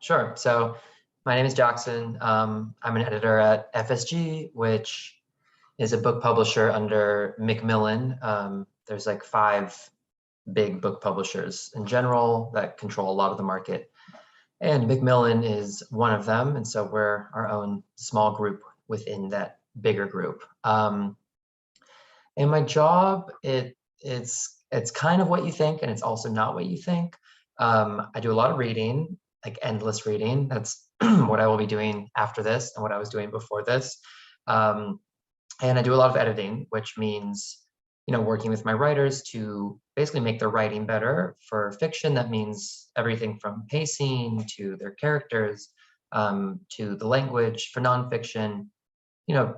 Sure. So my name is Jackson. I'm an editor at FSG, which is a book publisher under Macmillan. There's like 5 big book publishers in general that control a lot of the market. And Macmillan is one of them. And so we're our own small group within that bigger group. And my job, it's kind of what you think, and it's also not what you think. I do a lot of reading, like endless reading. That's what I will be doing after this and what I was doing before this. And I do a lot of editing, which means, working with my writers to basically make their writing better. For fiction, that means everything from pacing to their characters, to the language. For nonfiction,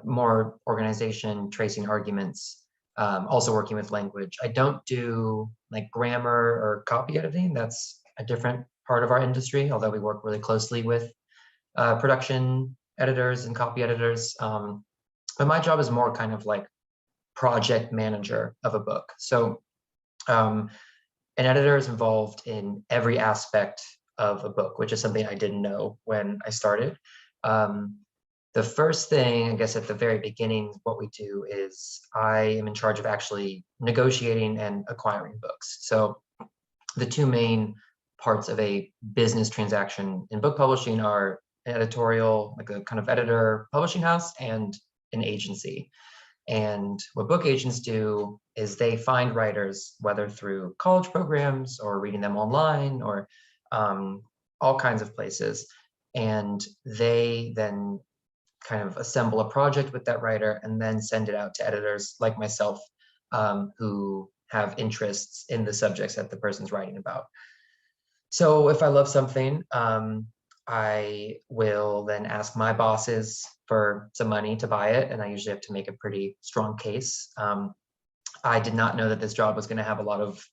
more organization, tracing arguments, also working with language. I don't do like grammar or copy editing. That's a different part of our industry, although we work really closely with production editors and copy editors. But my job is more kind of like project manager of a book. So an editor is involved in every aspect of a book, which is something I didn't know when I started. The first thing, I guess at the very beginning, what we do is I am in charge of actually negotiating and acquiring books. So the 2 main parts of a business transaction in book publishing are an editorial, like a kind of editor publishing house, and an agency. And what book agents do is they find writers, whether through college programs or reading them online or all kinds of places. And they then kind of assemble a project with that writer and then send it out to editors like myself, who have interests in the subjects that the person's writing about. So if I love something, I will then ask my bosses for some money to buy it, and I usually have to make a pretty strong case. I did not know that this job was going to have a lot of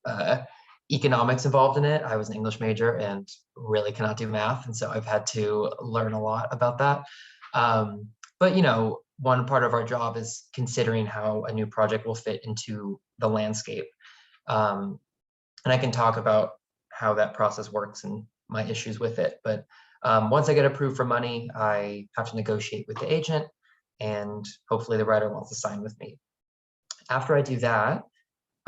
economics involved in it. I was an English major and really cannot do math, and so I've had to learn a lot about that. But one part of our job is considering how a new project will fit into the landscape. And I can talk about how that process works and my issues with it. But once I get approved for money, I have to negotiate with the agent, and hopefully the writer wants to sign with me. After I do that,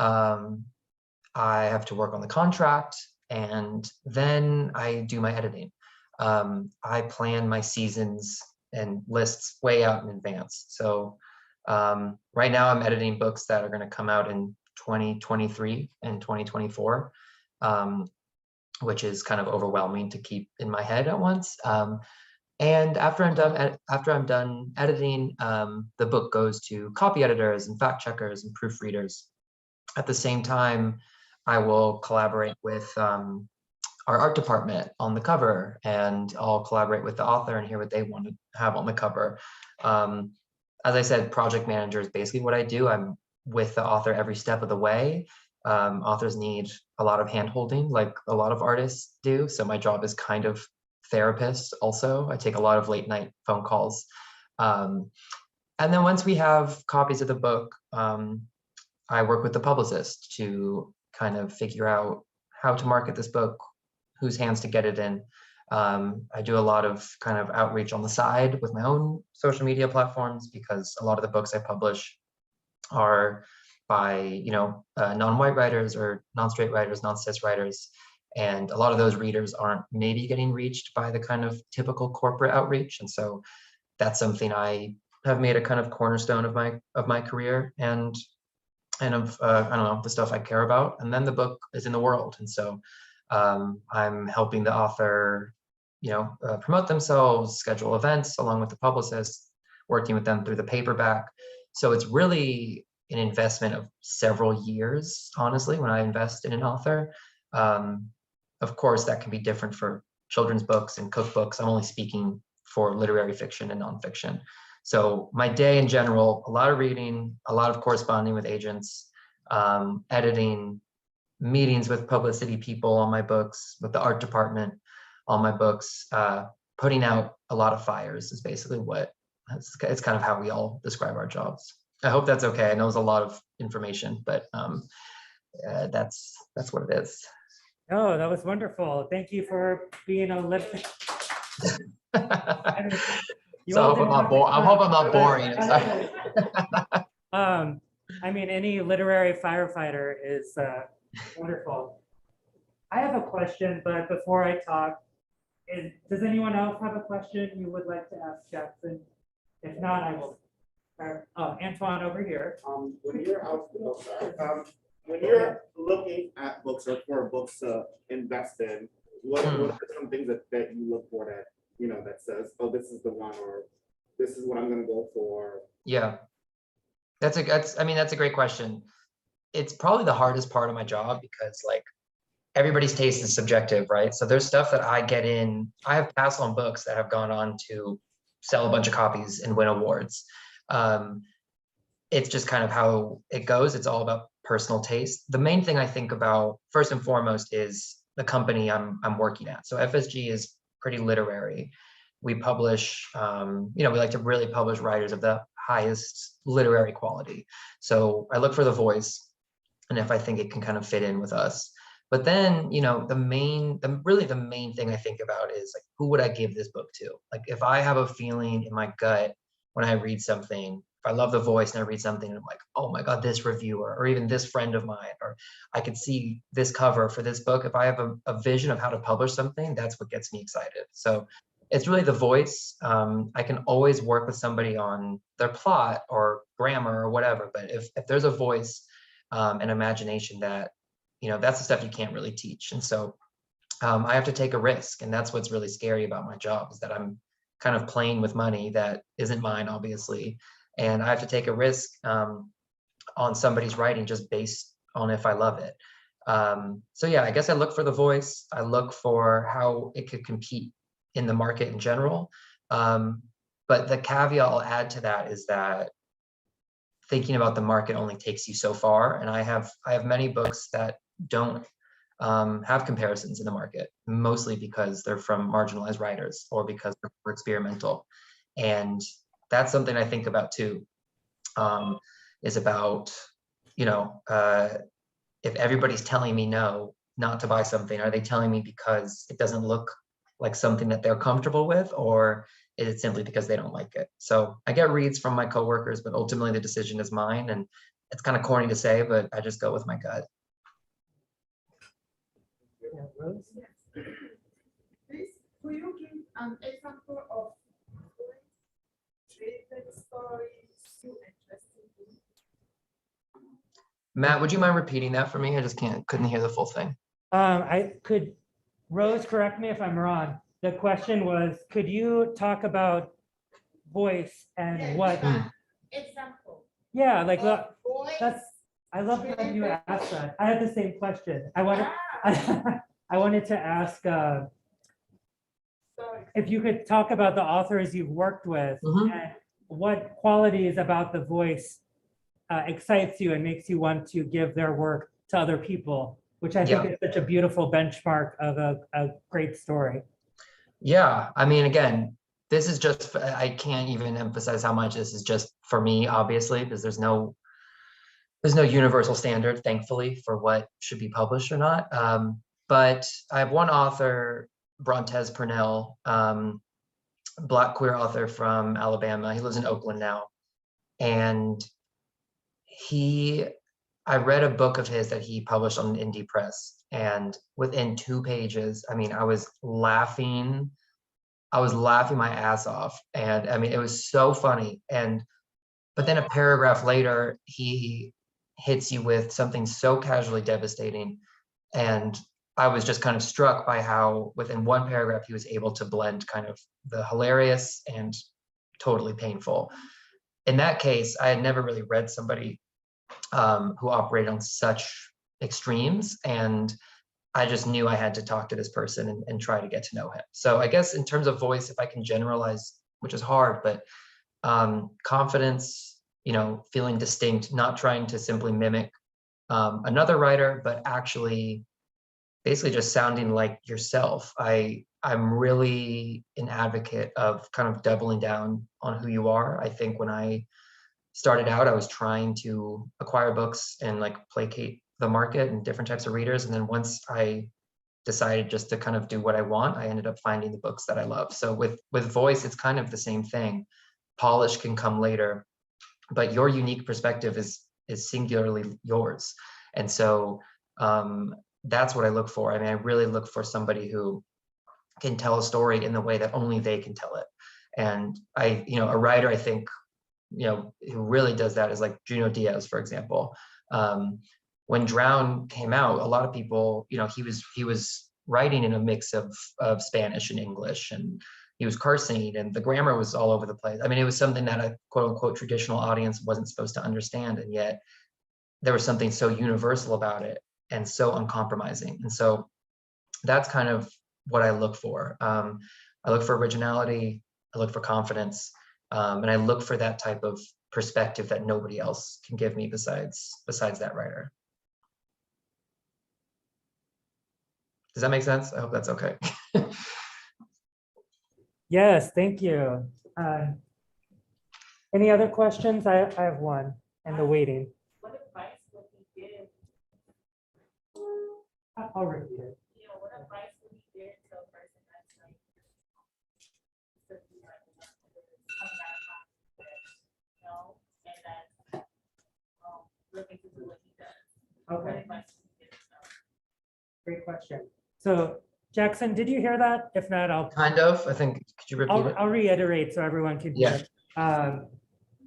I have to work on the contract, and then I do my editing. I plan my seasons and lists way out in advance. So right now I'm editing books that are going to come out in 2023 and 2024, which is kind of overwhelming to keep in my head at once. And after I'm done editing, the book goes to copy editors and fact checkers and proofreaders. At the same time, I will collaborate with our art department on the cover, and I'll collaborate with the author and hear what they want to have on the cover. As I said, project manager is basically what I do. I'm with the author every step of the way. Authors need a lot of hand-holding, like a lot of artists do. So my job is kind of therapist also. I take a lot of late night phone calls. And then once we have copies of the book, I work with the publicist to kind of figure out how to market this book, whose hands to get it in. I do a lot of kind of outreach on the side with my own social media platforms, because a lot of the books I publish are by non-white writers or non-straight writers, non-cis writers, and a lot of those readers aren't maybe getting reached by the kind of typical corporate outreach. And so that's something I have made a kind of cornerstone of my career and of I don't know, the stuff I care about. And then the book is in the world, and so I'm helping the author promote themselves, schedule events along with the publicist, working with them through the paperback. So it's really an investment of several years, honestly, when I invest in an author. Of course, that can be different for children's books and cookbooks. I'm only speaking for literary fiction and nonfiction. So my day in general, a lot of reading, a lot of corresponding with agents, editing, meetings with publicity people on my books, with the art department on my books, putting out a lot of fires is basically it's kind of how we all describe our jobs. I hope that's okay. I know it's a lot of information, but that's what it is. Oh, that was wonderful. Thank you for being a I mean, you So I all hope I'm didn't not have to I hope I'm come. not boring. I mean, any literary firefighter is wonderful. I have a question, but before I talk, does anyone else have a question you would like to ask Jackson? If not, I will. Oh, Antoine over here. When you're out, when you're looking at books or for books to invest in, what are some things that you look for that, you know, that says, oh, this is the one, or this is what I'm going to go for? Yeah, that's a great question. It's probably the hardest part of my job because like everybody's taste is subjective, right? So there's stuff that I get in. I have passed on books that have gone on to sell a bunch of copies and win awards. It's just kind of how it goes. It's all about personal taste. The main thing I think about first and foremost is the company I'm working at. So FSG is pretty literary. We publish, we like to really publish writers of the highest literary quality. So I look for the voice, and if I think it can kind of fit in with us. But then, the main thing I think about is like, who would I give this book to? Like, if I have a feeling in my gut when I read something, if I love the voice and I read something and I'm like, oh my God, this reviewer, or even this friend of mine, or I could see this cover for this book. If I have a vision of how to publish something, that's what gets me excited. So it's really the voice. I can always work with somebody on their plot or grammar or whatever, but if there's a voice and imagination that, that's the stuff you can't really teach. And so I have to take a risk. And that's what's really scary about my job, is that I'm kind of playing with money that isn't mine, obviously. And I have to take a risk on somebody's writing just based on if I love it. So yeah, I guess I look for the voice. I look for how it could compete in the market in general. But the caveat I'll add to that is that thinking about the market only takes you so far. And I have many books that don't have comparisons in the market, mostly because they're from marginalized writers or because they're experimental. And that's something I think about too, is about, if everybody's telling me no, not to buy something, are they telling me because it doesn't look like something that they're comfortable with, or is it simply because they don't like it? So I get reads from my coworkers, but ultimately the decision is mine. And it's kind of corny to say, but I just go with my gut. Yeah, Rose? Please, could you give an example of related stories you interested in? Matt, would you mind repeating that for me? I just couldn't hear the full thing. Rose, correct me if I'm wrong. The question was, could you talk about voice and what? Example. Yeah, like Voice. I love that you asked that. I had the same question. I wanted to ask if you could talk about the authors you've worked with and what qualities about the voice excites you and makes you want to give their work to other people, which I think is such a beautiful benchmark of a great story. Yeah, I mean, again, this is just, I can't even emphasize how much this is just for me, obviously, because there's no universal standard, thankfully, for what should be published or not. But I have one author, Brontez Purnell, Black queer author from Alabama. He lives in Oakland now. And I read a book of his that he published on an indie press. And within 2 pages, I mean, I was laughing my ass off. And I mean, it was so funny. But then a paragraph later, he hits you with something so casually devastating. And I was just kind of struck by how within 1 paragraph, he was able to blend kind of the hilarious and totally painful. In that case, I had never really read somebody who operated on such extremes. And I just knew I had to talk to this person and try to get to know him. So I guess in terms of voice, if I can generalize, which is hard, but confidence, feeling distinct, not trying to simply mimic another writer, but actually basically just sounding like yourself. I'm really an advocate of kind of doubling down on who you are. I think when I started out, I was trying to acquire books and like placate the market and different types of readers. And then once I decided just to kind of do what I want, I ended up finding the books that I love. So with voice, it's kind of the same thing. Polish can come later, but your unique perspective is singularly yours. And so that's what I look for. I mean, I really look for somebody who can tell a story in the way that only they can tell it. And a writer, I think, who really does that is like Junot Diaz, for example. When Drown came out, a lot of people, he was writing in a mix of Spanish and English, and he was cursing, and the grammar was all over the place. I mean, it was something that a quote unquote traditional audience wasn't supposed to understand, and yet there was something so universal about it and so uncompromising. And so that's kind of what I look for. I look for originality, I look for confidence, and I look for that type of perspective that nobody else can give me besides that writer. Does that make sense? I hope that's okay. Yes, thank you. Any other questions? I have one in the waiting. What advice would you give? I'll repeat it. What advice would you give to a person that's like, coming out of and then looking to do what he does? What Okay, advice would you give to them? great question. So Jackson, did you hear that? If not, I'll Kind of, I think, could you repeat it? I'll reiterate so everyone can hear.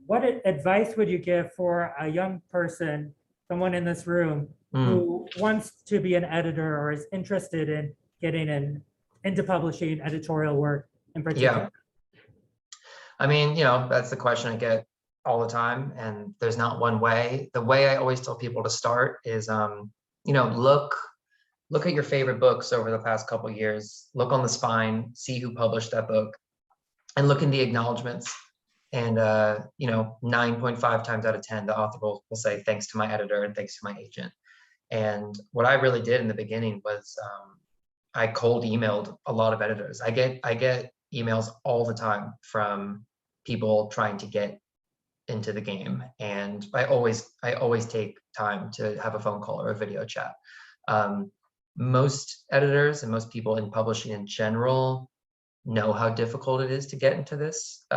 What advice would you give for a young person, someone in this room, who wants to be an editor or is interested in getting into publishing editorial work in particular? Yeah. I mean, that's the question I get all the time, and there's not one way. The way I always tell people to start is, look at your favorite books over the past couple of years, look on the spine, see who published that book, and look in the acknowledgments. And 9.5 times out of 10, the author will say, thanks to my editor and thanks to my agent. And what I really did in the beginning was I cold emailed a lot of editors. I get emails all the time from people trying to get into the game. And I always take time to have a phone call or a video chat. Most editors and most people in publishing in general know how difficult it is to get into this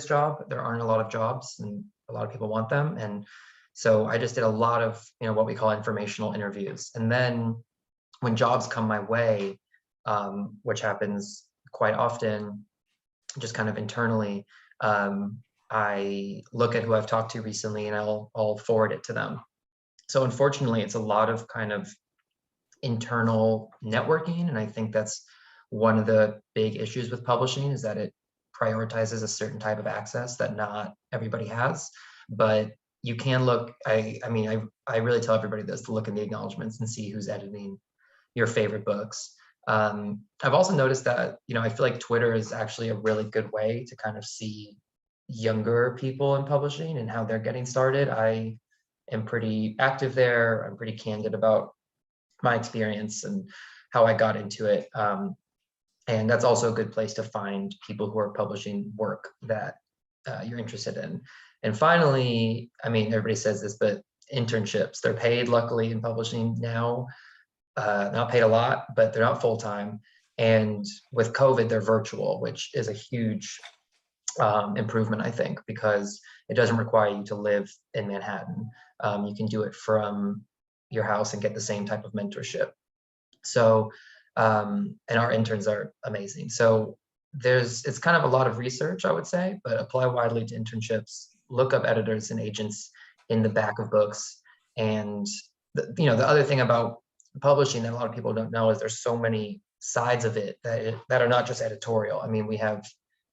job. There aren't a lot of jobs, and a lot of people want them. And so I just did a lot of what we call informational interviews. And then when jobs come my way, which happens quite often, just kind of internally, I look at who I've talked to recently and I'll forward it to them. So unfortunately, it's a lot of kind of internal networking. And I think that's one of the big issues with publishing, is that it prioritizes a certain type of access that not everybody has. But you can look, I really tell everybody this, to look in the acknowledgments and see who's editing your favorite books. I've also noticed that, I feel like Twitter is actually a really good way to kind of see younger people in publishing and how they're getting started. I am pretty active there. I'm pretty candid about my experience and how I got into it. And that's also a good place to find people who are publishing work that you're interested in. And finally, everybody says this, but internships, they're paid luckily in publishing now. Not paid a lot, but they're not full-time. And with COVID, they're virtual, which is a huge improvement, I think, because it doesn't require you to live in Manhattan. You can do it from your house and get the same type of mentorship. So, and our interns are amazing. So it's kind of a lot of research, I would say, but apply widely to internships, look up editors and agents in the back of books. And the other thing about publishing that a lot of people don't know is there's so many sides of it that are not just editorial. We have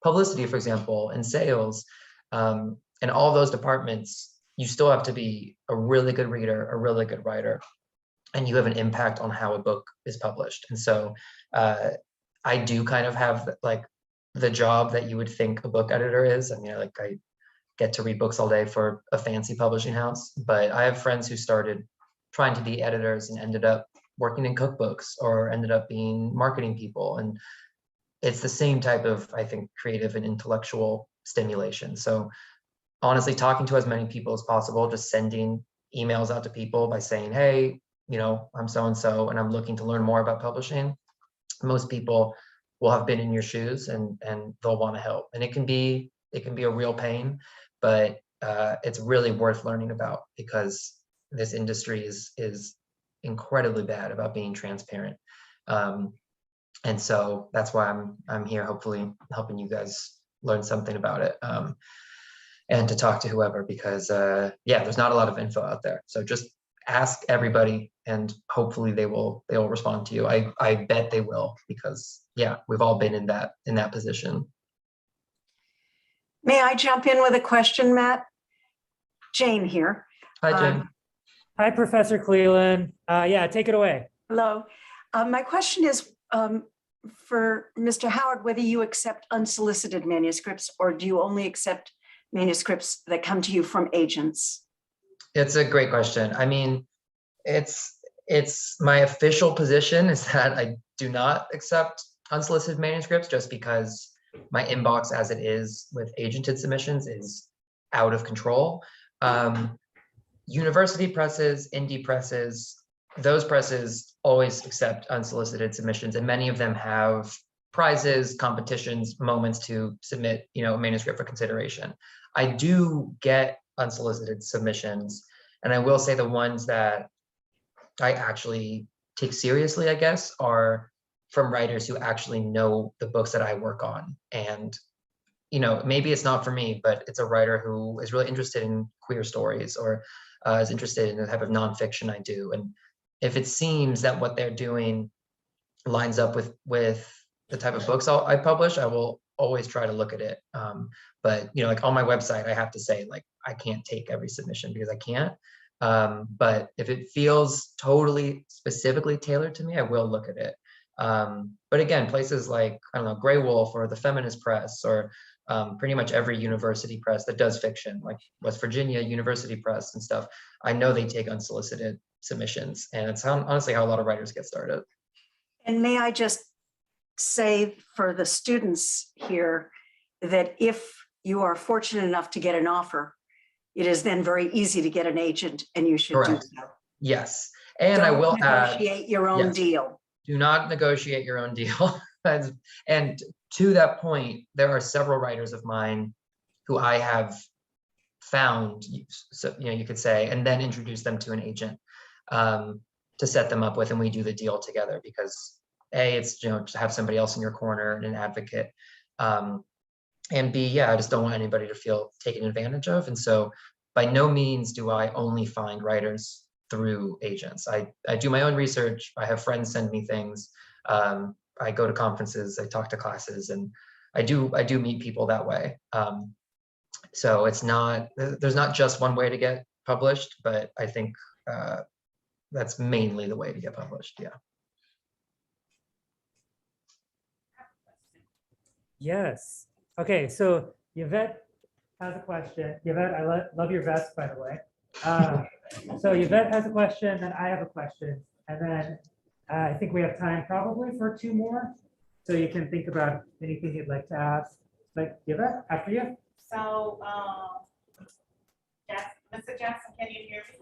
publicity, for example, and sales, and all those departments. You still have to be a really good reader, a really good writer, and you have an impact on how a book is published. And so I do kind of have like the job that you would think a book editor is. I get to read books all day for a fancy publishing house, but I have friends who started trying to be editors and ended up working in cookbooks or ended up being marketing people. And it's the same type of, I think, creative and intellectual stimulation. So honestly, talking to as many people as possible, just sending emails out to people by saying, hey, I'm so-and-so and I'm looking to learn more about publishing, most people will have been in your shoes and they'll want to help. And it can be a real pain, but it's really worth learning about, because this industry is incredibly bad about being transparent. And so that's why I'm here, hopefully helping you guys learn something about it, and to talk to whoever, because yeah, there's not a lot of info out there. So just ask everybody, and hopefully they will respond to you. I bet they will, because yeah, we've all been in that position. May I jump in with a question, Matt? Jane here. Hi, Jane. Hi, Professor Cleland. Yeah, take it away. Hello. My question is for Mr. Howard, whether you accept unsolicited manuscripts, or do you only accept manuscripts that come to you from agents? It's a great question. I mean, it's my official position is that I do not accept unsolicited manuscripts, just because my inbox as it is with agented submissions is out of control. University presses, indie presses, those presses always accept unsolicited submissions, and many of them have prizes, competitions, moments to submit, a manuscript for consideration. I do get unsolicited submissions, and I will say the ones that I actually take seriously, I guess, are from writers who actually know the books that I work on. And maybe it's not for me, but it's a writer who is really interested in queer stories, or is interested in the type of nonfiction I do. And if it seems that what they're doing lines up with the type of books I publish, I will always try to look at it. But like on my website, I have to say, like, I can't take every submission, because I can't. But if it feels totally specifically tailored to me, I will look at it. But again, places like, I don't know, Grey Wolf or the Feminist Press, or pretty much every university press that does fiction, like West Virginia University Press and stuff, I know they take unsolicited submissions, and it's honestly how a lot of writers get started. And may I just say for the students here that if you are fortunate enough to get an offer, it is then very easy to get an agent, and you should do so. Yes, and Don't I will negotiate your own yes, deal. do not negotiate your own deal. And to that point, there are several writers of mine who I have found, so you could say, and then introduce them to an agent to set them up with, and we do the deal together, because A, it's to have somebody else in your corner and an advocate, and B, yeah, I just don't want anybody to feel taken advantage of. And so by no means do I only find writers through agents. I do my own research. I have friends send me things. I go to conferences, I talk to classes, and I do meet people that way. So there's not just one way to get published, but I think that's mainly the way to get published. Yeah. Yes. Okay, so Yvette has a question. Yvette, I love your vest, by the way. So Yvette has a question, then I have a question, and then I think we have time probably for 2 more. So you can think about anything you'd like to ask. Like Yvette, after you. So, Mr. Jackson, can you hear me?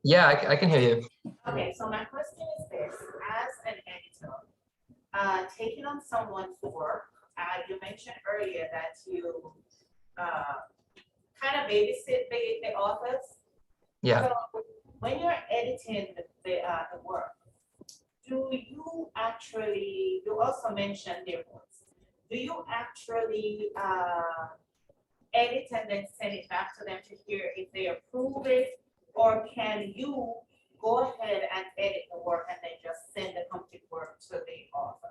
Yeah, I can hear you. Okay, so my question is this: as an editor, taking on someone's work, you mentioned earlier that you kind of babysit the authors. Yeah. So when you're editing the work, do you actually? You also mentioned their voice. Do you actually edit and then send it back to them to hear if they approve it, or can you go ahead and edit the work and then just send the complete work to the author?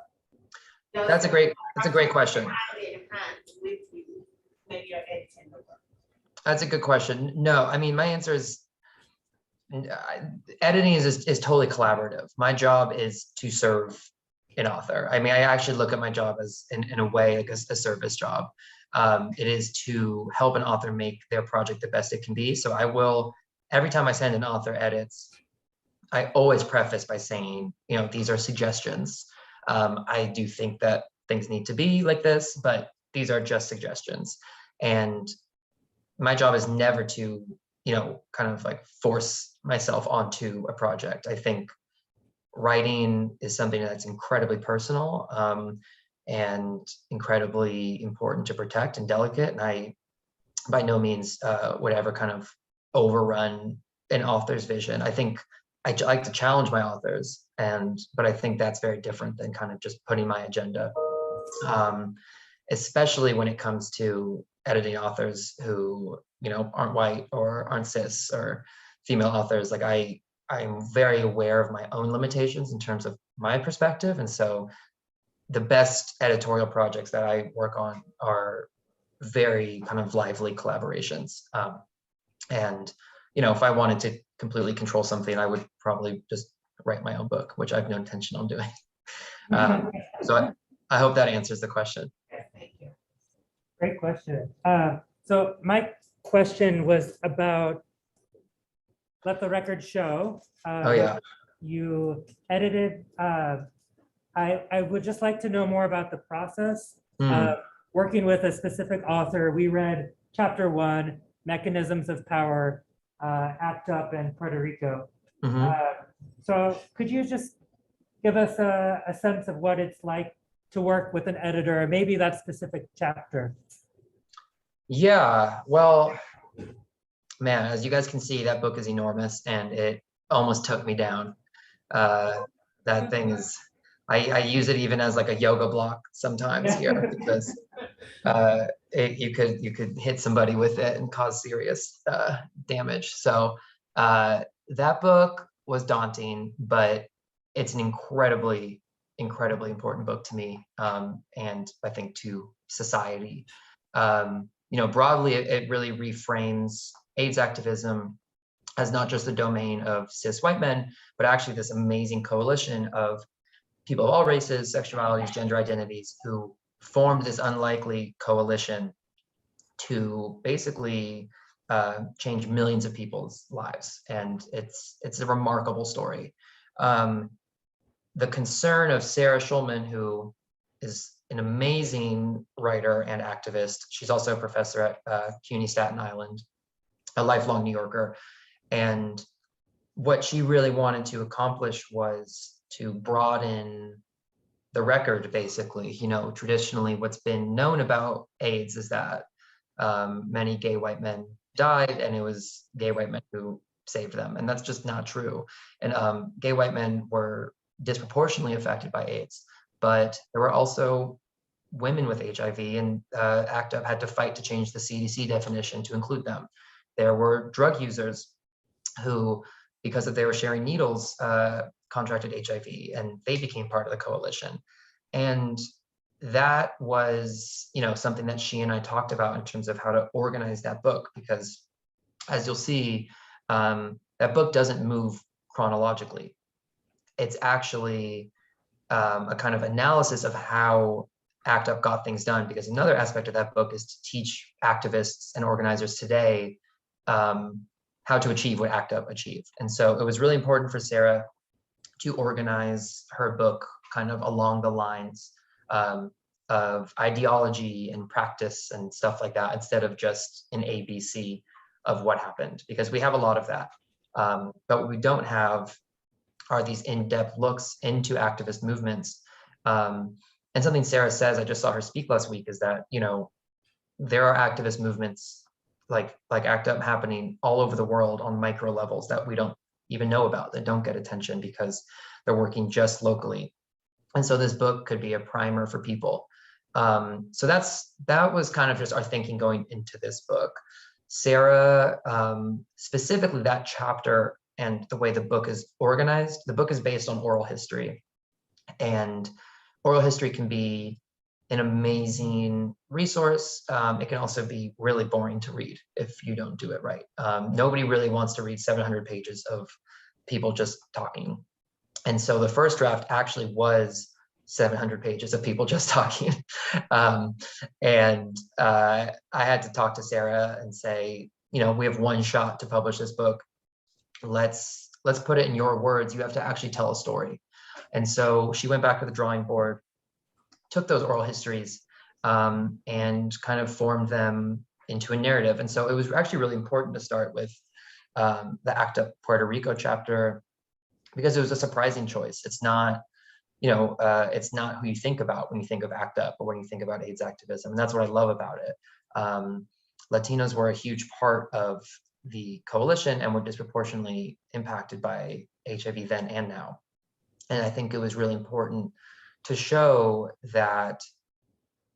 That's a great question. With you when you're editing the work? That's a good question. No, I mean, my answer is editing is totally collaborative. My job is to serve an author. I mean, I actually look at my job as in a way like a service job. It is to help an author make their project the best it can be. So I will, every time I send an author edits, I always preface by saying, these are suggestions. I do think that things need to be like this, but these are just suggestions. And my job is never to, kind of like force myself onto a project. I think writing is something that's incredibly personal and incredibly important to protect and delicate. And I, by no means, would ever kind of overrun an author's vision. I think I like to challenge my authors, but I think that's very different than kind of just putting my agenda, especially when it comes to editing authors who, you know, aren't white or aren't cis or female authors. Like I'm very aware of my own limitations in terms of my perspective. And so the best editorial projects that I work on are very kind of lively collaborations. And, you know, if I wanted to completely control something, I would probably just write my own book, which I have no intention on doing. So I hope that answers the question. Thank you. Great question. So my question was about, let the record show. Oh yeah. You edited. I would just like to know more about the process. Working with a specific author, we read chapter 1, Mechanisms of Power, ACT UP and Puerto Rico. So could you just give us a sense of what it's like to work with an editor, maybe that specific chapter? Yeah, well, man, as you guys can see, that book is enormous and it almost took me down. That thing is, I use it even as like a yoga block sometimes here because you could hit somebody with it and cause serious damage. So that book was daunting, but it's an incredibly important book to me, and I think to society. You know, broadly, it really reframes AIDS activism as not just the domain of cis white men, but actually this amazing coalition of people of all races, sexualities, gender identities, who formed this unlikely coalition to basically change millions of people's lives. And it's a remarkable story. The concern of Sarah Schulman, who is an amazing writer and activist. She's also a professor at CUNY Staten Island, a lifelong New Yorker. And what she really wanted to accomplish was to broaden the record, basically. You know, traditionally what's been known about AIDS is that many gay white men died and it was gay white men who saved them. And that's just not true. And gay white men were disproportionately affected by AIDS, but there were also women with HIV, and ACT UP had to fight to change the CDC definition to include them. There were drug users who, because they were sharing needles, contracted HIV, and they became part of the coalition. And that was, you know, something that she and I talked about in terms of how to organize that book, because as you'll see, that book doesn't move chronologically. It's actually a kind of analysis of how ACT UP got things done, because another aspect of that book is to teach activists and organizers today how to achieve what ACT UP achieved. And so it was really important for Sarah to organize her book kind of along the lines of ideology and practice and stuff like that, instead of just an ABC of what happened, because we have a lot of that. But what we don't have are these in-depth looks into activist movements. And something Sarah says, I just saw her speak last week, is that, you know, there are activist movements like ACT UP happening all over the world on micro levels that we don't even know about, that don't get attention because they're working just locally. And so this book could be a primer for people. So that was kind of just our thinking going into this book. Sarah, specifically that chapter and the way the book is organized, the book is based on oral history. And oral history can be an amazing resource. It can also be really boring to read if you don't do it right. Nobody really wants to read 700 pages of people just talking. And so the first draft actually was 700 pages of people just talking. And I had to talk to Sarah and say, you know, we have one shot to publish this book. Let's put it in your words. You have to actually tell a story. And so she went back to the drawing board, took those oral histories, and kind of formed them into a narrative. And so it was actually really important to start with the ACT UP Puerto Rico chapter, because it was a surprising choice. It's not, it's not who you think about when you think of ACT UP or when you think about AIDS activism. And that's what I love about it. Latinos were a huge part of the coalition and were disproportionately impacted by HIV then and now. And I think it was really important to show that,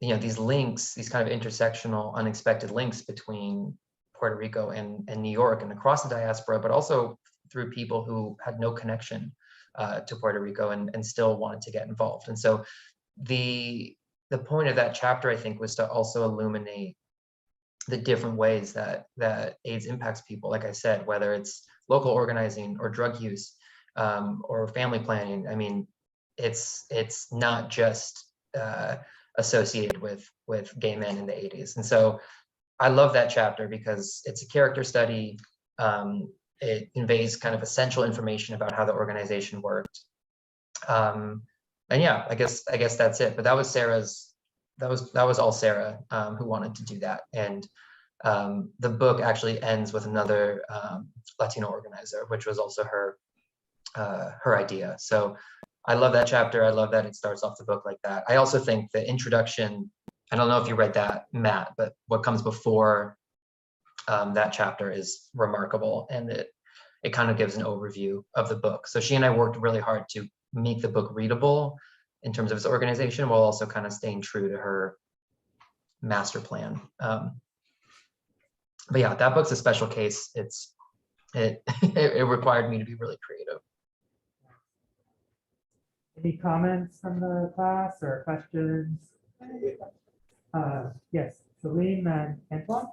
these links, these kind of intersectional, unexpected links between Puerto Rico and New York and across the diaspora, but also through people who had no connection to Puerto Rico and still wanted to get involved. And so the point of that chapter, I think, was to also illuminate the different ways that AIDS impacts people. Like I said, whether it's local organizing or drug use or family planning. I mean, it's not just associated with gay men in the 80s. And so I love that chapter because it's a character study. It conveys kind of essential information about how the organization worked. And yeah, I guess that's it. But that was Sarah's. That was all Sarah who wanted to do that. And the book actually ends with another Latino organizer, which was also her idea. So I love that chapter. I love that it starts off the book like that. I also think the introduction, I don't know if you read that, Matt, but what comes before that chapter is remarkable, and it kind of gives an overview of the book. So she and I worked really hard to make the book readable in terms of its organization, while also kind of staying true to her master plan. But yeah, that book's a special case. It required me to be really creative. Any comments from the class or questions? Yes, Celine and Antoine.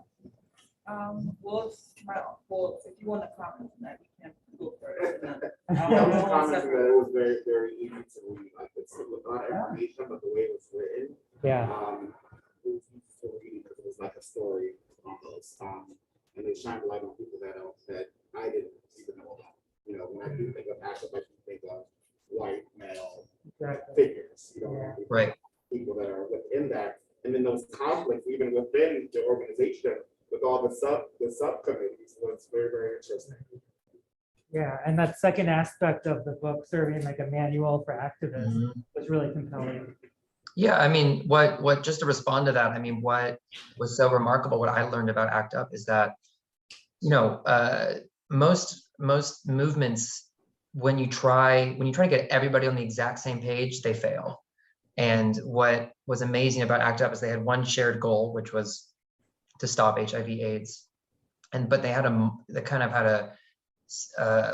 Well, if you want to comment on that, you can go first. I was commenting that it was very, very easy to read. Like, it's a lot of information, but the way it was written, Yeah. it was easy to read because it was like a story almost. And it shined a light on people that I didn't even know about. When I do think of ACT UP, I do think of white male figures. Right. People that are within that, and then those conflicts even within the organization with all the subcommittees was very, very interesting. Yeah, and that second aspect of the book, serving like a manual for activists, was really compelling. Yeah, I mean, what just to respond to that, I mean, what was so remarkable, what I learned about ACT UP is that, most movements, when you try to get everybody on the exact same page, they fail. And what was amazing about ACT UP is they had one shared goal, which was to stop HIV/AIDS, but they kind of had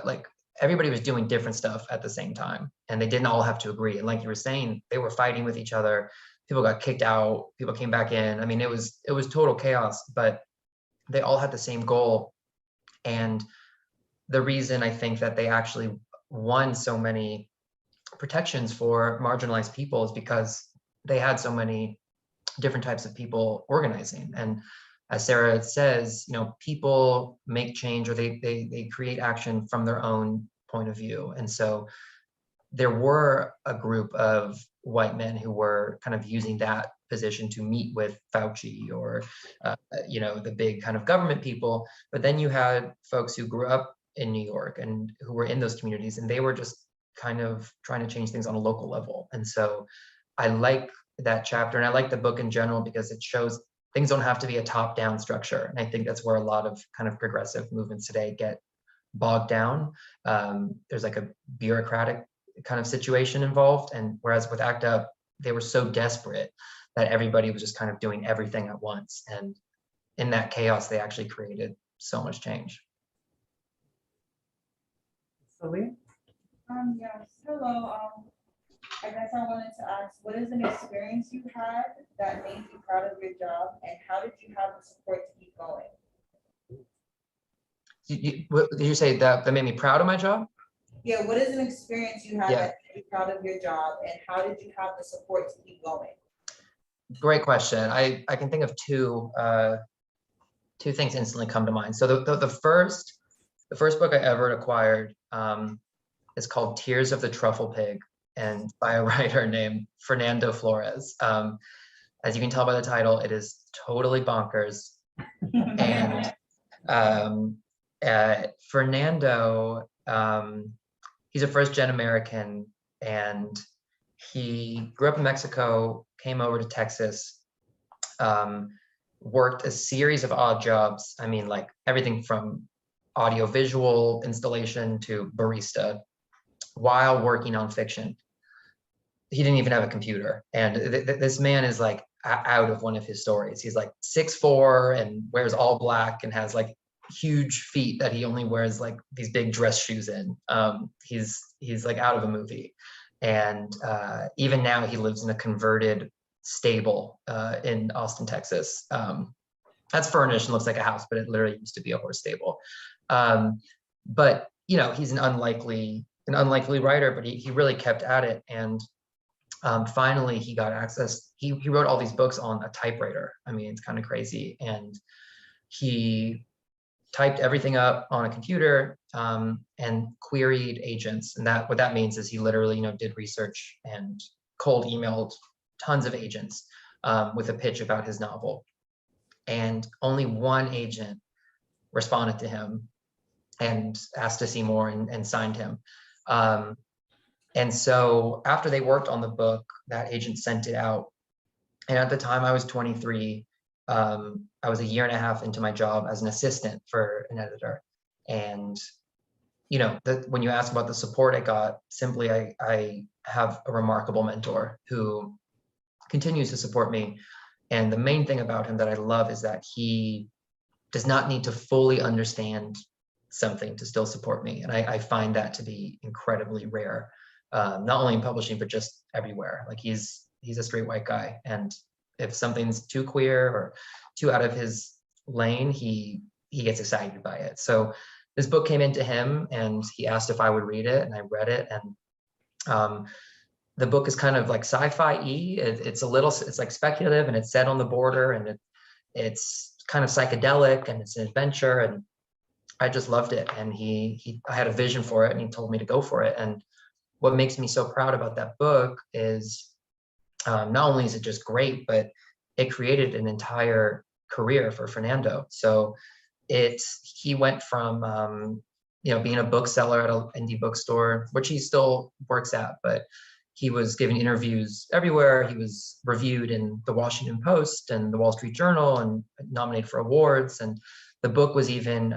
like everybody was doing different stuff at the same time, and they didn't all have to agree. And like you were saying, they were fighting with each other. People got kicked out. People came back in. I mean, it was total chaos, but they all had the same goal. And the reason I think that they actually won so many protections for marginalized people is because they had so many different types of people organizing. And as Sarah says, people make change, or they create action from their own point of view. And so there were a group of white men who were kind of using that position to meet with Fauci or, the big kind of government people. But then you had folks who grew up in New York and who were in those communities, and they were just kind of trying to change things on a local level. And so I like that chapter, and I like the book in general because it shows things don't have to be a top-down structure. And I think that's where a lot of kind of progressive movements today get bogged down. There's like a bureaucratic kind of situation involved. And whereas with ACT UP, they were so desperate that everybody was just kind of doing everything at once. And in that chaos, they actually created so much change. Celine? Yes, hello. I guess I wanted to ask, what is an experience you had that made you proud of your job, and how did you have the support to keep going? What did you say that made me proud of my job? Yeah, what is an experience you had Yeah. that made you proud of your job, and how did you have the support to keep going? Great question. I can think of two things instantly come to mind. So the first book I ever acquired is called Tears of the Truffle Pig, and by a writer named Fernando Flores. As you can tell by the title, it is totally bonkers. And Fernando, he's a first-gen American, and he grew up in Mexico, came over to Texas, worked a series of odd jobs. I mean, like everything from audio-visual installation to barista while working on fiction. He didn't even have a computer. And this man is like out of one of his stories. He's like 6'4" and wears all black and has like huge feet that he only wears like these big dress shoes in. He's like out of a movie. And even now he lives in a converted stable in Austin, Texas. That's furnished and looks like a house, but it literally used to be a horse stable. But you know, he's an unlikely writer, but he really kept at it. And finally he got access. He wrote all these books on a typewriter. I mean, it's kind of crazy. And he typed everything up on a computer and queried agents. And what that means is he literally, you know, did research and cold emailed tons of agents with a pitch about his novel. And only one agent responded to him and asked to see more and signed him. And so after they worked on the book, that agent sent it out. And at the time I was 23, I was a year and a half into my job as an assistant for an editor. And, you know, when you ask about the support I got, simply I have a remarkable mentor who continues to support me. And the main thing about him that I love is that he does not need to fully understand something to still support me. And I find that to be incredibly rare, not only in publishing, but just everywhere. Like he's a straight white guy. And if something's too queer or too out of his lane, he gets excited by it. So this book came into him and he asked if I would read it, and I read it. And the book is kind of like sci-fi-y. It's like speculative, and it's set on the border, and it's kind of psychedelic, and it's an adventure, and I just loved it. And I had a vision for it, and he told me to go for it. And what makes me so proud about that book is not only is it just great, but it created an entire career for Fernando. So he went from you know, being a bookseller at an indie bookstore, which he still works at, but he was giving interviews everywhere. He was reviewed in the Washington Post and the Wall Street Journal and nominated for awards. And the book was even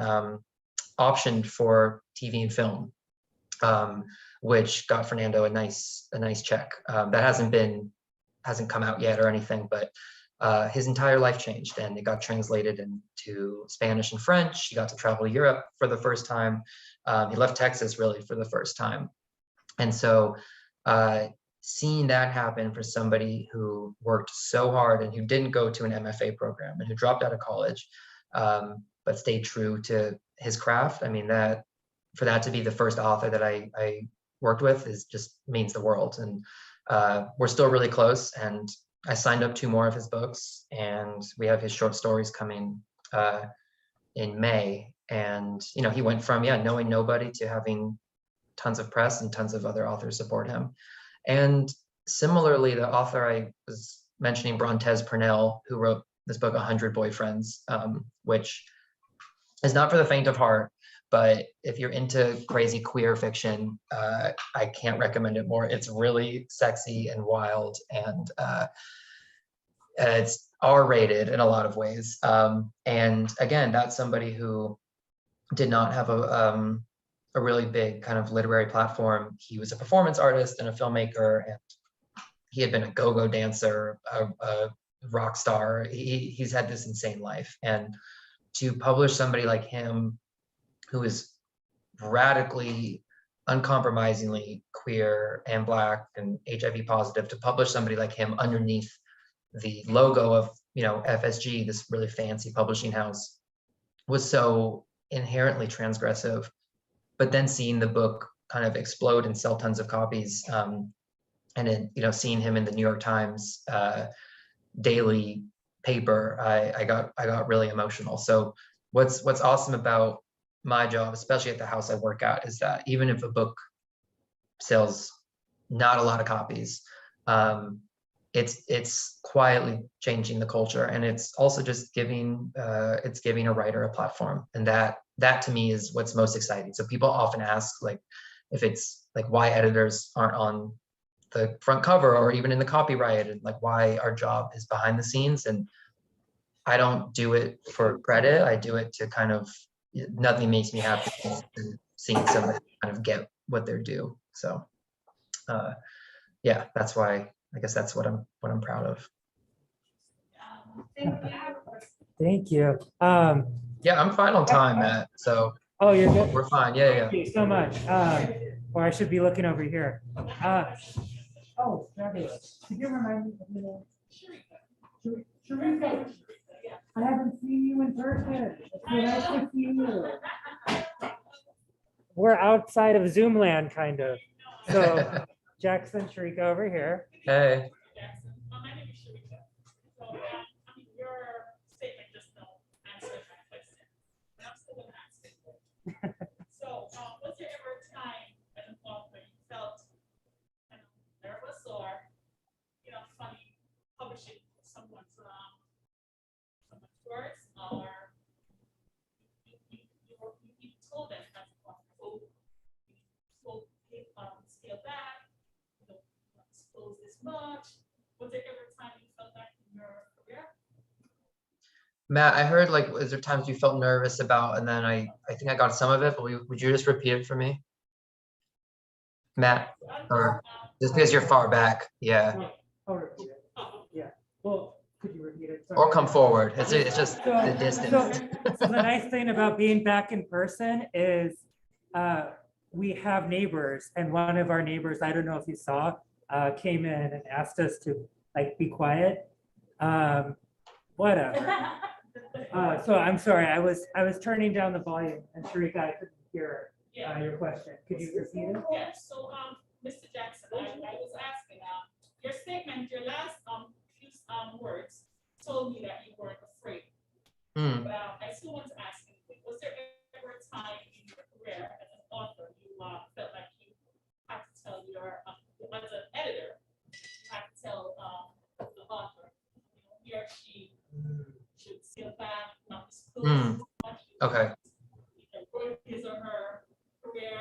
optioned for TV and film, which got Fernando a nice check. That hasn't come out yet or anything, but his entire life changed, and it got translated into Spanish and French. He got to travel to Europe for the first time. He left Texas really for the first time. And so seeing that happen for somebody who worked so hard and who didn't go to an MFA program and who dropped out of college, but stayed true to his craft, I mean, for that to be the first author that I worked with just means the world. And we're still really close, and I signed up 2 more of his books, and we have his short stories coming in May. And you know, he went from knowing nobody to having tons of press and tons of other authors support him. And similarly, the author I was mentioning, Brontez Purnell, who wrote this book 100 Boyfriends, which is not for the faint of heart. But if you're into crazy queer fiction, I can't recommend it more. It's really sexy and wild, and it's R-rated in a lot of ways. And again, that's somebody who did not have a really big kind of literary platform. He was a performance artist and a filmmaker, and he had been a go-go dancer, a rock star. He's had this insane life. And to publish somebody like him, who is radically, uncompromisingly queer and Black and HIV positive, to publish somebody like him underneath the logo of, you know, FSG, this really fancy publishing house, was so inherently transgressive. But then seeing the book kind of explode and sell tons of copies, and then, you know, seeing him in the New York Times daily paper, I got really emotional. So what's awesome about my job, especially at the house I work at, is that even if a book sells not a lot of copies, it's quietly changing the culture, and it's also just giving a writer a platform, and that to me is what's most exciting. So people often ask, like, if it's like why editors aren't on the front cover or even in the copyright, and like why our job is behind the scenes. And I don't do it for credit. I do it to kind of, nothing makes me happy than seeing somebody kind of get what they're due. So yeah, that's why, I guess that's what I'm proud of. Thank you. Yeah, I'm fine on time, Matt. So Oh, you're good. we're fine. Yeah, Thank you so much. Or I should be looking over here. Oh, fabulous. Could you remind me of your name? Sharika. I haven't seen you in person. It's so nice to see you. We're outside of Zoom land, kind of. So Jackson, Sharika over here. Hey. My name is Sharika. So, I mean, your statement just now answered my question. But I'm still gonna ask it. So, was there ever a time as an author you felt nervous or, funny publishing someone's words, or you told them that scale back, not disclose this much? Was there ever a time you felt that in your career? Matt, I heard, like, is there times you felt nervous about, and then I think I got some of it, but would you just repeat it for me? Matt, or just because you're far back, yeah. I'll repeat it. Yeah. Well, could you repeat it? Sorry. Or come forward. It's just the distance. So the nice thing about being back in person is we have neighbors, and one of our neighbors, I don't know if you saw, came in and asked us to be quiet. Whatever. So I'm sorry, I was turning down the volume, and Sharika, I couldn't hear your question. Could you repeat it? Yes. So, Mr. Jackson, I was asking, your statement, your last few words told me that you weren't afraid. Hmm. But I still want to ask you, was there ever a time in your career as an author you felt like you had to tell your, as an editor, you had to tell the author, he or she should scale back, not disclose much, Okay. work his or her career,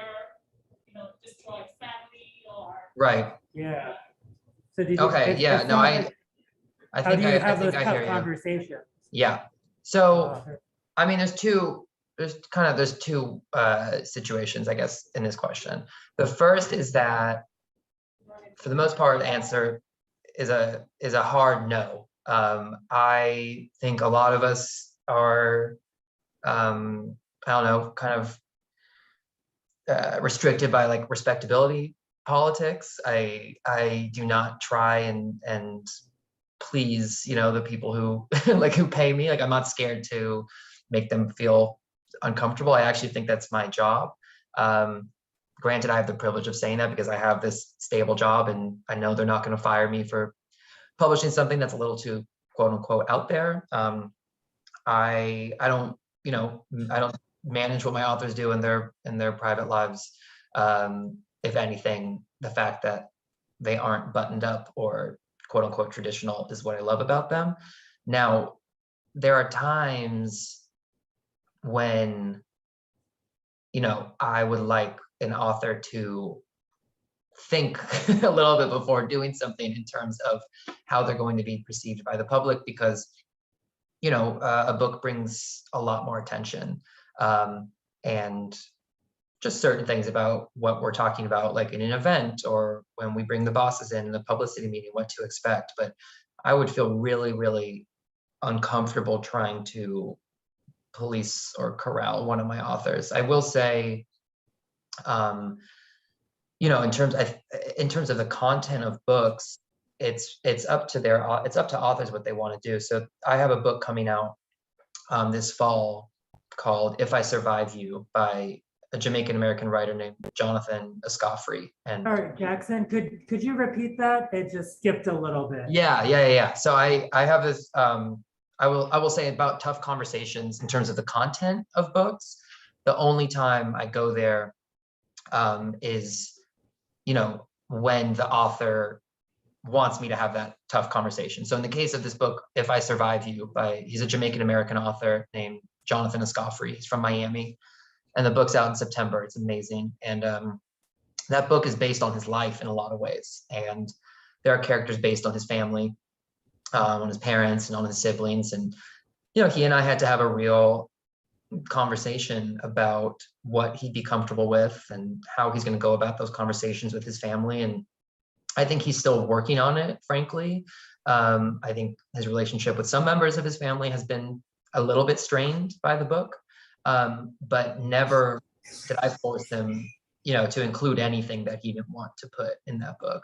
destroy family, or Right. Yeah. So did you? Okay. Yeah. No, I How think do you I have those think I tough hear you. conversations? Yeah. So, I mean, there's two situations, I guess, in this question. The first is that, for the most part, the answer is a hard no. I think a lot of us are, I don't know, kind of restricted by like respectability politics. I do not try and please, the people who who pay me. Like, I'm not scared to make them feel uncomfortable. I actually think that's my job. Granted, I have the privilege of saying that because I have this stable job, and I know they're not going to fire me for publishing something that's a little too quote unquote out there. I don't manage what my authors do in their private lives. If anything, the fact that they aren't buttoned up or quote unquote traditional is what I love about them. Now, there are times when, I would like an author to think a little bit before doing something in terms of how they're going to be perceived by the public, because, a book brings a lot more attention, and just certain things about what we're talking about, like in an event or when we bring the bosses in the publicity meeting, what to expect. But I would feel really, really uncomfortable trying to police or corral one of my authors. I will say, in terms of the content of books, it's up to authors what they want to do. So I have a book coming out this fall called "If I Survive You" by a Jamaican American writer named Jonathan Escoffery. And Sorry, Jackson, could you repeat that? It just skipped a little bit. Yeah. So I have this. I will say about tough conversations in terms of the content of books. The only time I go there is, when the author wants me to have that tough conversations. So in the case of this book, If I Survive You, he's a Jamaican-American author named Jonathan Escoffrey. He's from Miami. And the book's out in September. It's amazing. And that book is based on his life in a lot of ways. And there are characters based on his family, on his parents and on his siblings. And, you know, he and I had to have a real conversation about what he'd be comfortable with and how he's going to go about those conversations with his family. And I think he's still working on it, frankly. I think his relationship with some members of his family has been a little bit strained by the book, but never did I force him, you know, to include anything that he didn't want to put in that book.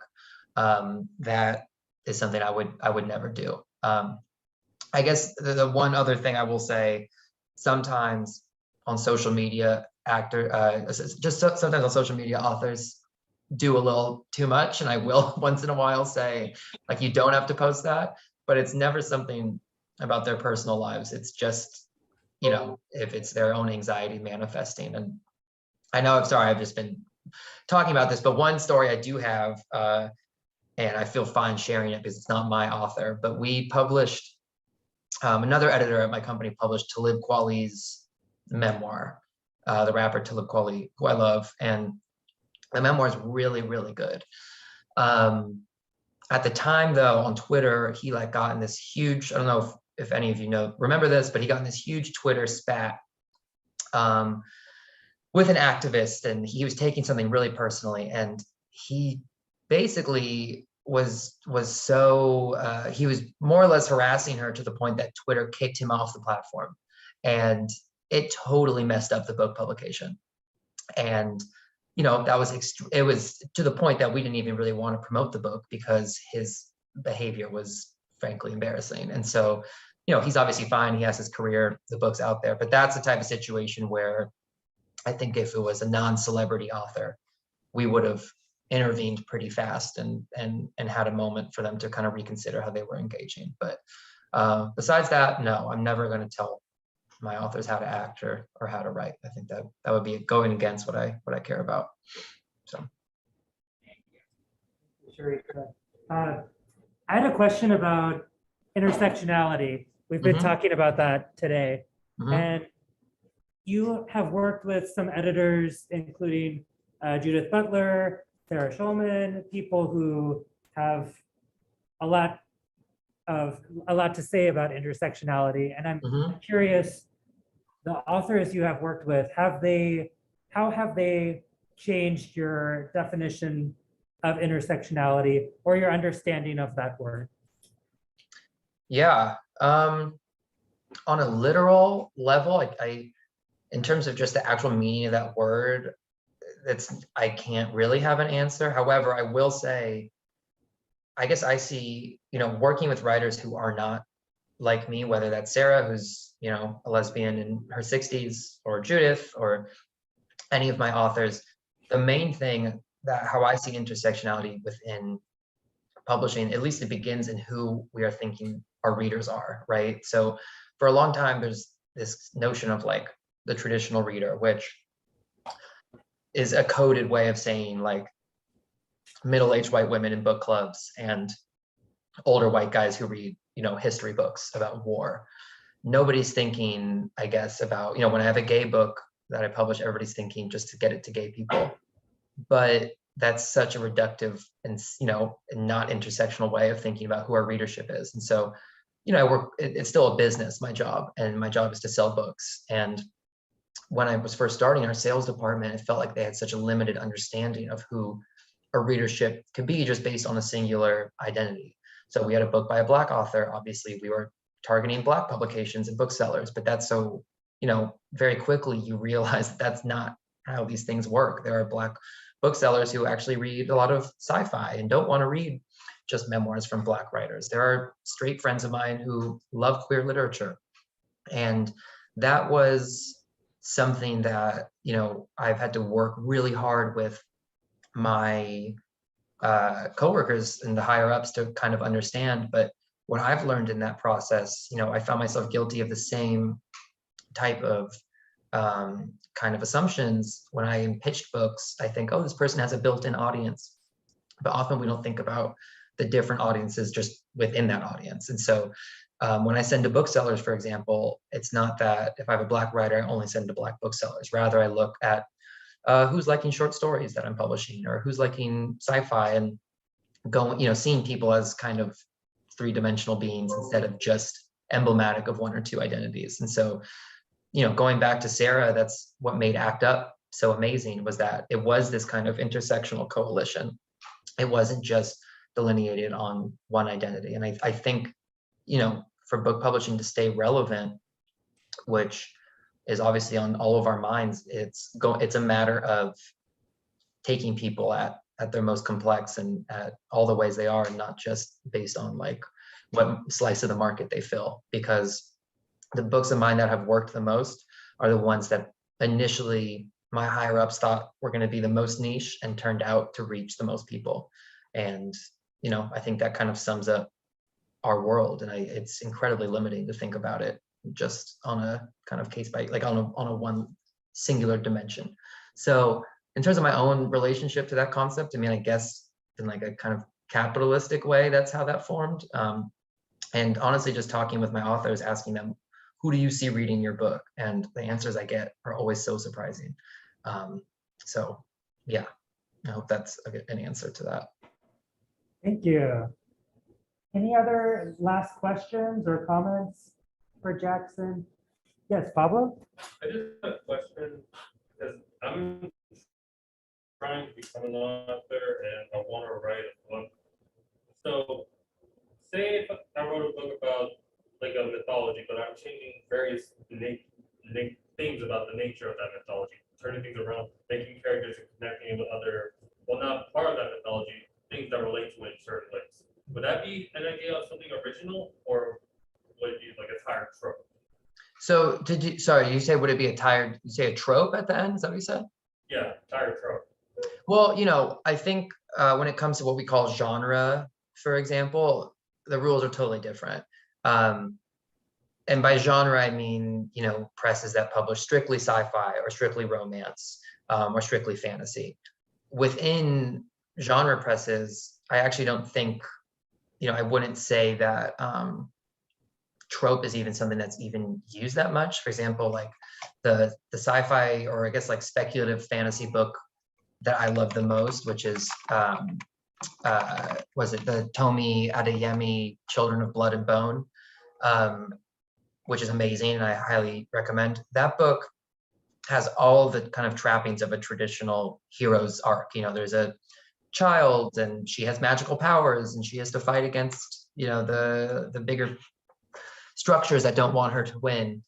That is something I would never do. I guess the one other thing I will say, sometimes on social media, sometimes on social media, authors do a little too much, and I will once in a while say, like, you don't have to post that, but it's never something about their personal lives. It's just, you know, if it's their own anxiety manifesting. And I know, I'm sorry, I've just been talking about this, but one story I do have, and I feel fine sharing it because it's not my author, but we published, another editor at my company published Talib Kweli's memoir, the rapper Talib Kweli, who I love, and the memoir is really, really good. At the time, though, on Twitter, he like got in this huge, I don't know if any of you remember this, but he got in this huge Twitter spat with an activist, and he was taking something really personally, and he basically was so, he was more or less harassing her to the point that Twitter kicked him off the platform, and it totally messed up the book publication. And you know, it was to the point that we didn't even really want to promote the book because his behavior was frankly embarrassing. And so, you know, he's obviously fine. He has his career, the book's out there, but that's the type of situation where I think if it was a non-celebrity author, we would have intervened pretty fast and had a moment for them to kind of reconsider how they were engaging. But besides that, no, I'm never going to tell my authors how to act or how to write. I think that would be going against what I care about. So. Sure. I had a question about intersectionality. We've been talking about that today, and you have worked with some editors, including Judith Butler, Sarah Schulman, people who have a lot to say about intersectionality. And I'm curious, the authors you have worked with, how have they changed your definition of intersectionality or your understanding of that word? Yeah, on a literal level, I in terms of just the actual meaning of that word, I can't really have an answer. However, I will say, I guess I see, you know, working with writers who are not like me, whether that's Sarah, who's, you know, a lesbian in her 60s, or Judith, or any of my authors, the main thing that how I see intersectionality within publishing, at least it begins in who we are thinking our readers are, right? So for a long time, there's this notion of like the traditional reader, which is a coded way of saying like middle-aged white women in book clubs and older white guys who read, you know, history books about war. Nobody's thinking, I guess, about, you know, when I have a gay book that I publish, everybody's thinking just to get it to gay people. But that's such a reductive and, you know, not intersectional way of thinking about who our readership is. And so, you know, it's still a business, my job, and my job is to sell books. And when I was first starting our sales department, it felt like they had such a limited understanding of who a readership could be just based on a singular identity. So we had a book by a Black author. Obviously, we were targeting Black publications and booksellers, but that's so, you know, very quickly you realize that that's not how these things work. There are Black booksellers who actually read a lot of sci-fi and don't want to read just memoirs from Black writers. There are straight friends of mine who love queer literature. And that was something that, you know, I've had to work really hard with my coworkers and the higher ups to kind of understand. But what I've learned in that process, you know, I found myself guilty of the same type of kind of assumptions. When I pitched books, I think, oh, this person has a built-in audience. But often we don't think about the different audiences just within that audience. And so when I send to booksellers, for example, it's not that if I have a Black writer, I only send to Black booksellers. Rather, I look at who's liking short stories that I'm publishing, or who's liking sci-fi, and going, seeing people as kind of three-dimensional beings instead of just emblematic of one or two identities. And so, going back to Sarah, that's what made ACT UP so amazing, was that it was this kind of intersectional coalition. It wasn't just delineated on one identity. And I think, for book publishing to stay relevant, which is obviously on all of our minds, it's a matter of taking people at their most complex and at all the ways they are, and not just based on like what slice of the market they fill. Because the books of mine that have worked the most are the ones that initially my higher ups thought were going to be the most niche and turned out to reach the most people. And I think that kind of sums up our world, and it's incredibly limiting to think about it just on a kind of case by, like on a one singular dimension. So in terms of my own relationship to that concept, I mean, I guess in like a kind of capitalistic way, that's how that formed. And honestly, just talking with my authors, asking them, who do you see reading your book? And the answers I get are always so surprising. So yeah, I hope that's an answer to that. Thank you. Any other last questions or comments for Jackson? Yes, Pablo? I just have a question, because I'm trying to become an author and I want to write a book. So say if I wrote a book about like a mythology, but I'm changing various things about the nature of that mythology, turning things around, making characters and connecting with other, well, not part of that mythology, things that relate to it in certain ways. Would that be an idea of something original, or would it be like a tired trope? So sorry, you say, would it be you say a trope at the end? Is that what you said? Yeah, tired trope. Well, I think when it comes to what we call genre, for example, the rules are totally different. And by genre, I mean, presses that publish strictly sci-fi or strictly romance or strictly fantasy. Within genre presses, I actually don't think, I wouldn't say that trope is even something that's even used that much. For example, like the sci-fi, or I guess like speculative fantasy book that I love the most, which is was it the Tomi Adeyemi Children of Blood and Bone, which is amazing and I highly recommend. That book has all the kind of trappings of a traditional hero's arc. There's a child and she has magical powers and she has to fight against the bigger structures that don't want her to win.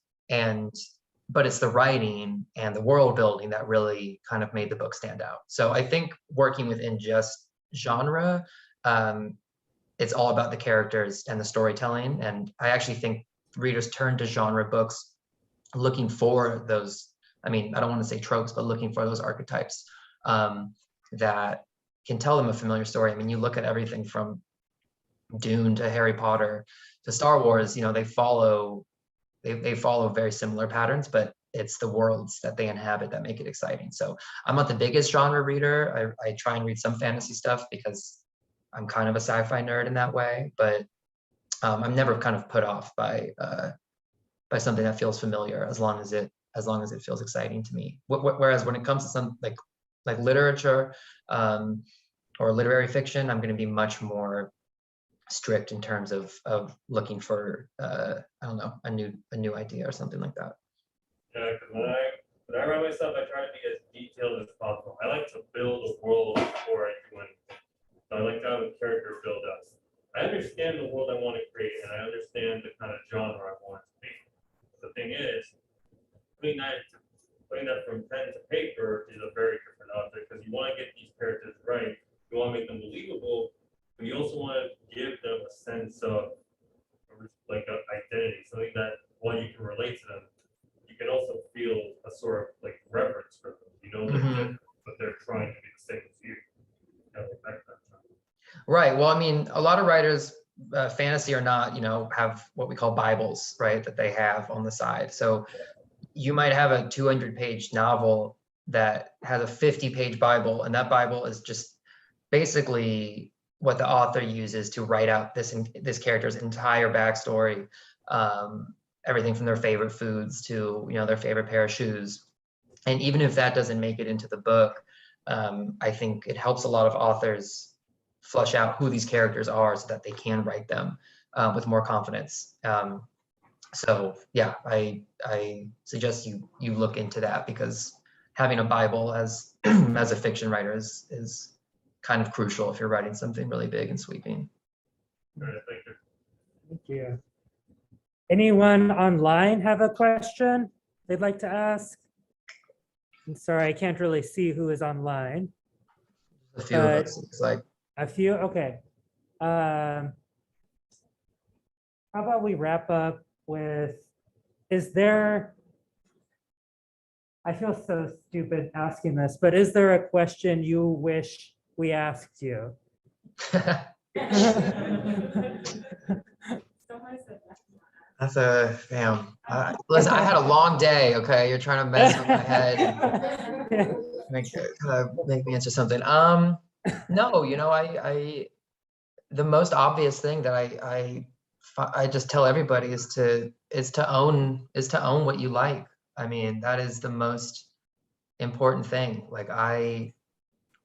But it's the writing and the world building that really kind of made the book stand out. So I think working within just genre, it's all about the characters and the storytelling. And I actually think readers turn to genre books looking for those, I mean, I don't want to say tropes, but looking for those archetypes that can tell them a familiar story. I mean, you look at everything from Dune to Harry Potter to Star Wars, they follow very similar patterns, but it's the worlds that they inhabit that make it exciting. So I'm not the biggest genre reader. I try and read some fantasy stuff because I'm kind of a sci-fi nerd in that way, but I'm never kind of put off by something that feels familiar, as long as it feels exciting to me. Whereas when it comes to some like literature or literary fiction, I'm going to be much more strict in terms of looking for I don't know, a new idea or something like that. Yeah, because when I write myself, I try to be as detailed as possible. I like to build a world before I do anything. So I like to have a character build up. I understand the world I want to create, and I understand the kind of genre I want it to be. The thing is, putting that from pen to paper is a very different object, because you want to get these characters right. You want to make them believable, but you also want to give them a sense of like an identity, something that while you can relate to them, you can also feel a sort of like reverence for them. But they're trying to be the same as you. Right. Well, I mean, a lot of writers, fantasy or not, have what we call Bibles, right, that they have on the side. So you might have a 200-page novel that has a 50-page Bible, and that Bible is just basically what the author uses to write out this character's entire backstory, everything from their favorite foods to their favorite pair of shoes. And even if that doesn't make it into the book, I think it helps a lot of authors flesh out who these characters are so that they can write them with more confidence. So yeah, I suggest you look into that, because having a Bible as as a fiction writer is kind of crucial if you're writing something really big and sweeping. All right, thank you. Thank you. Anyone online have a question they'd like to ask? I'm sorry, I can't really see who is online. A few of us, it's like, A few, okay. How about we wrap up with, I feel so stupid asking this, but is there a question you wish we asked you? that's a damn. Listen, I had a long day. Okay, you're trying to mess with my head and make me answer something. No, the most obvious thing that I just tell everybody is to own what you like. I mean, that is the most important thing. Like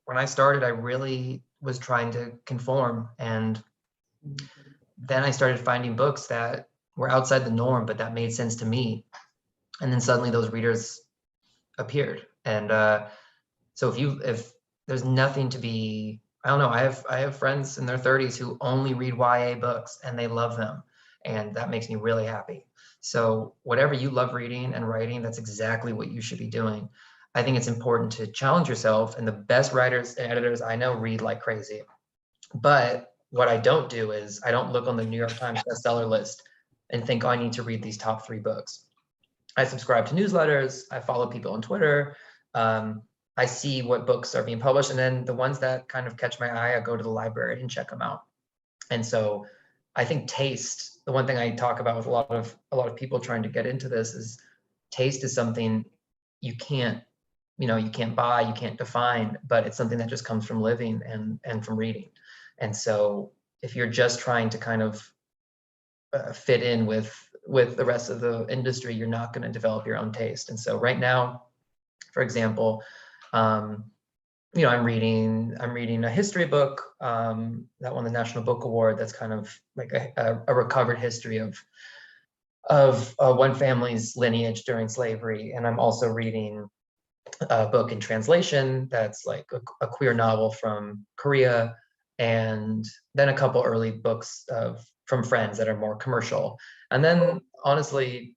when I started, I really was trying to conform, and then I started finding books that were outside the norm, but that made sense to me. And then suddenly those readers appeared. And so if there's nothing to be, I don't know, I have friends in their 30s who only read YA books and they love them. And that makes me really happy. So whatever you love reading and writing, that's exactly what you should be doing. I think it's important to challenge yourself, and the best writers and editors I know read like crazy. But what I don't do is I don't look on the New York Times bestseller list and think, oh, I need to read these top 3 books. I subscribe to newsletters. I follow people on Twitter. I see what books are being published, and then the ones that kind of catch my eye, I go to the library and check them out. And so I think taste, the one thing I talk about with a lot of people trying to get into this, is taste is something you can't buy, you can't define, but it's something that just comes from living and from reading. And so if you're just trying to kind of fit in with the rest of the industry, you're not going to develop your own taste. And so right now, for example, I'm reading a history book that won the National Book Award. That's kind of like a recovered history of one family's lineage during slavery. And I'm also reading a book in translation that's like a queer novel from Korea, and then a couple early books from friends that are more commercial. And then honestly,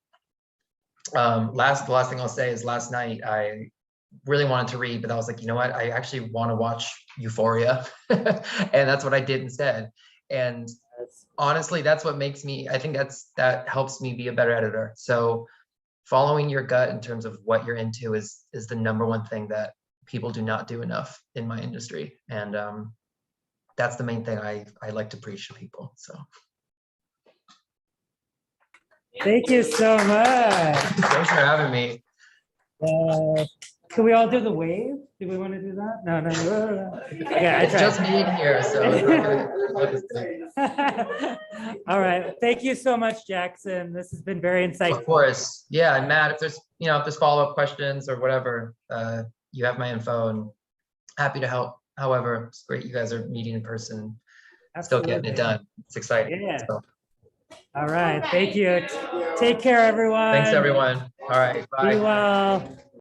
the last thing I'll say is last night I really wanted to read, but I was like, you know what? I actually want to watch Euphoria. And that's what I did instead. And honestly, that's what makes me, I think that helps me be a better editor. So following your gut in terms of what you're into is the number one thing that people do not do enough in my industry. And that's the main thing I like to preach to people. So Thank you so much. thanks for having me. Can we all do the wave? Do we want to do that? No. Okay, It's just me in here, so it's not gonna all right. Thank you so much, Jackson. This has been very insightful. Of course. Yeah, and Matt, if there's follow-up questions or whatever, you have my info, and happy to help. However, it's great you guys are meeting in person, still getting it done. It's exciting. Yeah. So. All right. Thank you. Take care, everyone. Thanks, everyone. All right. Bye. Be well.